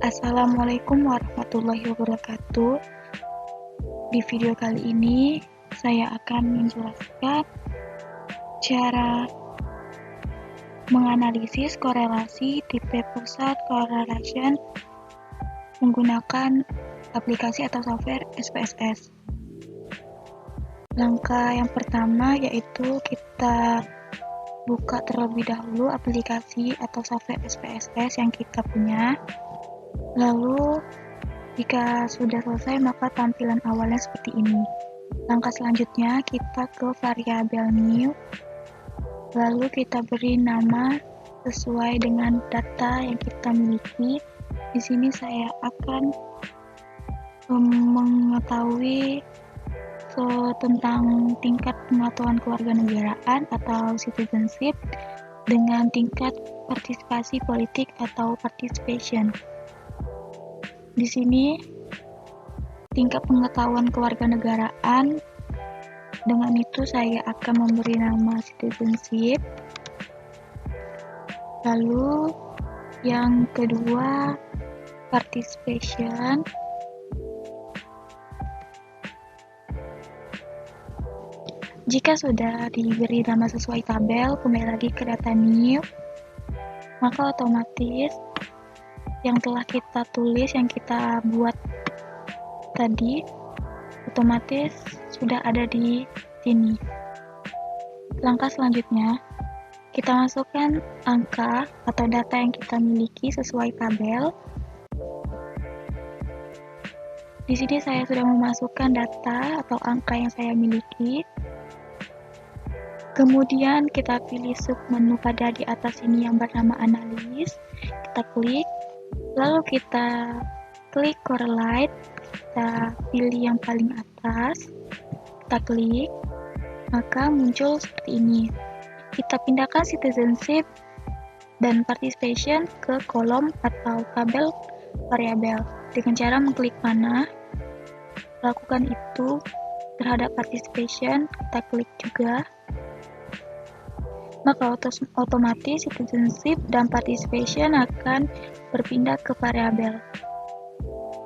Assalamualaikum warahmatullahi wabarakatuh. Di video kali ini, saya akan menjelaskan cara menganalisis korelasi tipe pusat correlation menggunakan aplikasi atau software SPSS. Langkah yang pertama yaitu kita buka terlebih dahulu aplikasi atau software SPSS yang kita punya. Lalu, jika sudah selesai, maka tampilan awalnya seperti ini. Langkah selanjutnya, kita ke variabel new, lalu kita beri nama sesuai dengan data yang kita miliki. Di sini saya akan mengetahui tentang tingkat pengetahuan kewarganegaraan atau citizenship dengan tingkat partisipasi politik atau participation. Di sini tingkat pengetahuan kewarganegaraan, dengan itu saya akan memberi nama citizenship. Lalu yang kedua participation. Jika sudah diberi nama sesuai tabel, kembali lagi ke data new, maka otomatis yang telah kita tulis, yang kita buat tadi, otomatis sudah ada di sini. Langkah selanjutnya, kita masukkan angka atau data yang kita miliki sesuai tabel. Di sini saya sudah memasukkan data atau angka yang saya miliki. Kemudian kita pilih submenu pada di atas ini yang bernama analis. Kita klik. Lalu kita klik correlate, kita pilih yang paling atas, kita klik, maka muncul seperti ini. Kita pindahkan citizenship dan participation ke kolom atau tabel variabel. Dengan cara mengklik panah, lakukan itu terhadap participation, kita klik juga. Maka otomatis citizenship dan participation akan berpindah ke variabel.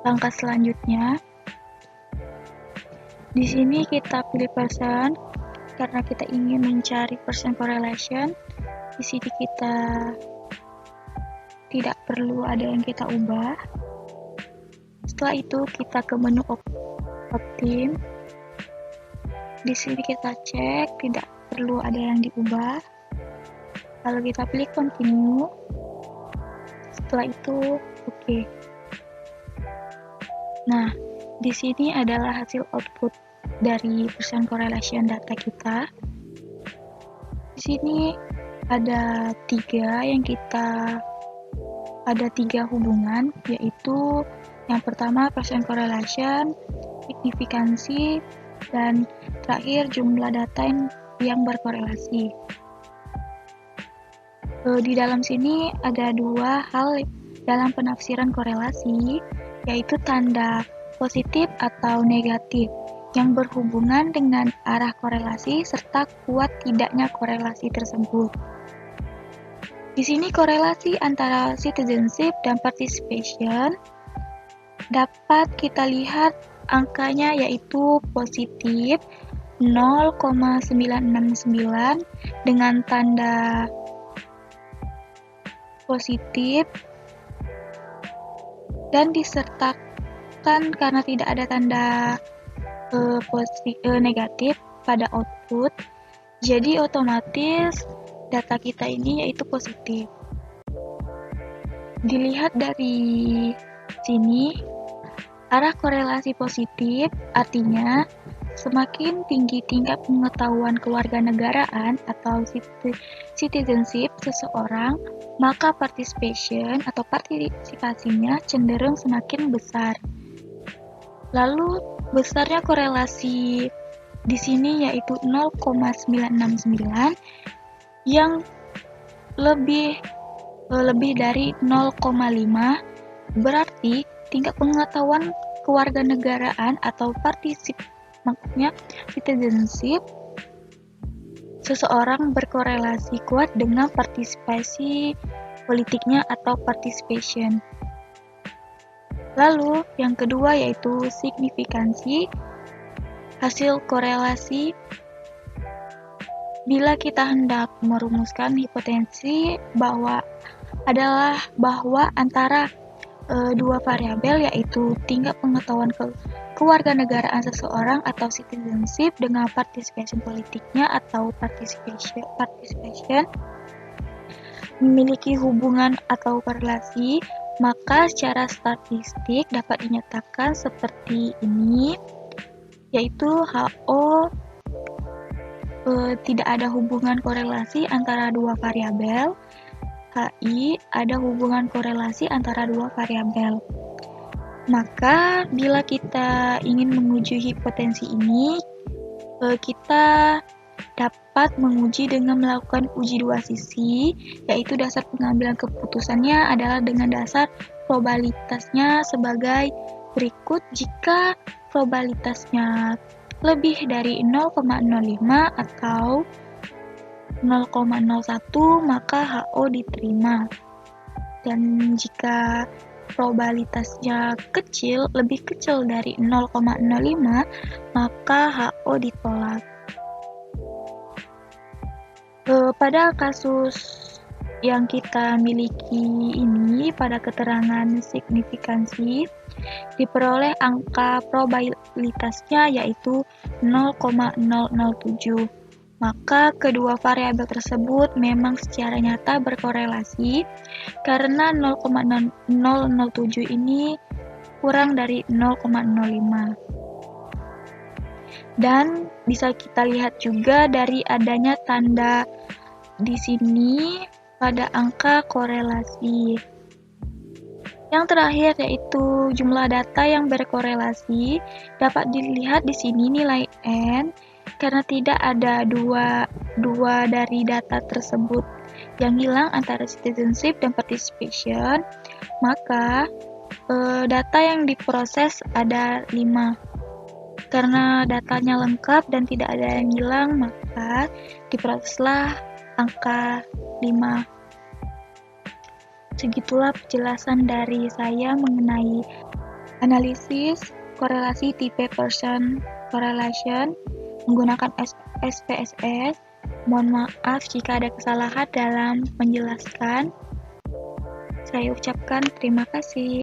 Langkah selanjutnya, di sini kita pilih persen karena kita ingin mencari percent correlation. Di sini kita tidak perlu ada yang kita ubah. Setelah itu kita ke menu optim. Di sini kita cek tidak perlu ada yang diubah. Lalu kita pilih continue. Setelah itu oke. Nah, di sini adalah hasil output dari percent correlation data kita. Di sini ada tiga hubungan, yaitu yang pertama percent correlation, signifikansi, dan terakhir jumlah data yang berkorelasi. Di dalam sini ada dua hal dalam penafsiran korelasi, yaitu tanda positif atau negatif yang berhubungan dengan arah korelasi serta kuat tidaknya korelasi tersebut. Di sini korelasi antara citizenship dan participation dapat kita lihat angkanya yaitu positif 0,969 dengan tanda positif dan disertakan karena tidak ada tanda negatif pada output, jadi otomatis data kita ini yaitu positif. Dilihat dari sini, arah korelasi positif artinya semakin tinggi tingkat pengetahuan kewarganegaraan atau citizenship seseorang, maka participation atau partisipasinya cenderung semakin besar. Lalu besarnya korelasi di sini yaitu 0,969 yang lebih dari 0,5, berarti tingkat pengetahuan kewarganegaraan atau maksudnya citizenship seseorang berkorelasi kuat dengan partisipasi politiknya atau participation. Lalu yang kedua yaitu signifikansi, hasil korelasi. Bila kita hendak merumuskan hipotensi bahwa antara dua variabel yaitu tingkat pengetahuan kewarganegaraan seseorang atau citizenship dengan participation politiknya atau participation memiliki hubungan atau korelasi, maka secara statistik dapat dinyatakan seperti ini, yaitu HO tidak ada hubungan korelasi antara dua variabel, HI ada hubungan korelasi antara dua variabel. Maka bila kita ingin menguji hipotensi ini, kita dapat menguji dengan melakukan uji dua sisi, yaitu dasar pengambilan keputusannya adalah dengan dasar probabilitasnya sebagai berikut. Jika probabilitasnya lebih dari 0,05 atau 0,01 maka HO diterima, dan jika probabilitasnya lebih kecil dari 0,05 maka HO ditolak. Pada kasus yang kita miliki ini, pada keterangan signifikansi diperoleh angka probabilitasnya yaitu 0,007. Maka kedua variabel tersebut memang secara nyata berkorelasi karena 0,007 ini kurang dari 0,05. Dan bisa kita lihat juga dari adanya tanda di sini pada angka korelasi. Yang terakhir yaitu jumlah data yang berkorelasi. Dapat dilihat di sini nilai N karena tidak ada dua dari data tersebut yang hilang antara citizenship dan participation, maka data yang diproses ada 5. Karena datanya lengkap dan tidak ada yang hilang, maka diproseslah angka 5. Segitulah penjelasan dari saya mengenai analisis korelasi tipe Pearson correlation menggunakan SPSS. Mohon maaf jika ada kesalahan dalam menjelaskan. Saya ucapkan terima kasih.